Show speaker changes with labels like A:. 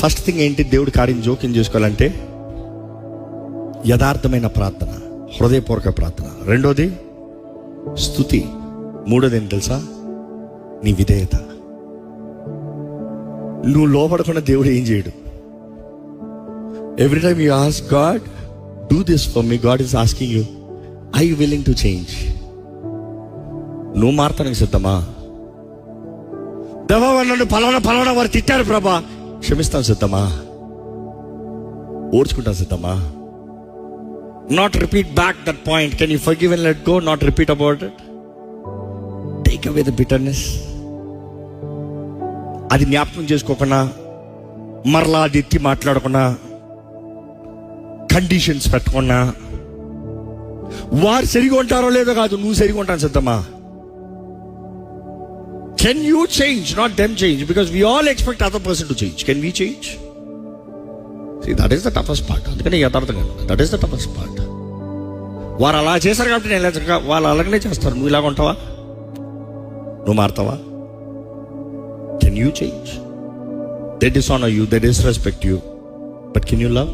A: First thing ఏంటి? దేవుడి కార్యం జోక్యం చేసుకోవాలంటే యథార్థమైన ప్రార్థన, హృదయపూర్వక ప్రార్థన. రెండోది స్తుతి. మూడోది ఏంటి తెలుసా? నీ విధేయత. నువ్వు లోపడకుండా దేవుడు ఏం చేయడు. Every time you ask God do this for me, God is asking you, I you willing to change? నువ్వు మారతానికి సిద్ధమా? దేవా నన్ను పలానా వారు తిట్టారు ప్రభా, క్షమిస్తాను సిద్ధమా? ఓర్చుకుంటాను సిద్ధమా? Not repeat back that point. Can you forgive and let go? Not repeat about it. Take away the bitterness. అది జ్ఞాపకం చేసుకోకుండా, మరలా అది ఎత్తి మాట్లాడకుండా, కండిషన్స్ పెట్టకుండా, వారు సరిగా ఉంటారో లేదో కాదు, నువ్వు సరిగా ఉంటాను సిద్ధమా? Can you change, not them change? Because we all expect other person to change. Can we change? See, that is the toughest part. అందుకని యథార్థంగా, that is the toughest part. వారు అలా చేశారు కాబట్టి నేను ఇలా, వాళ్ళు అలాగనే చేస్తారు. నువ్వు ఇలాగ ఉంటావా? నువ్వు మారుతావా? Can you change? They dishonor you, they disrespect you, but can you love?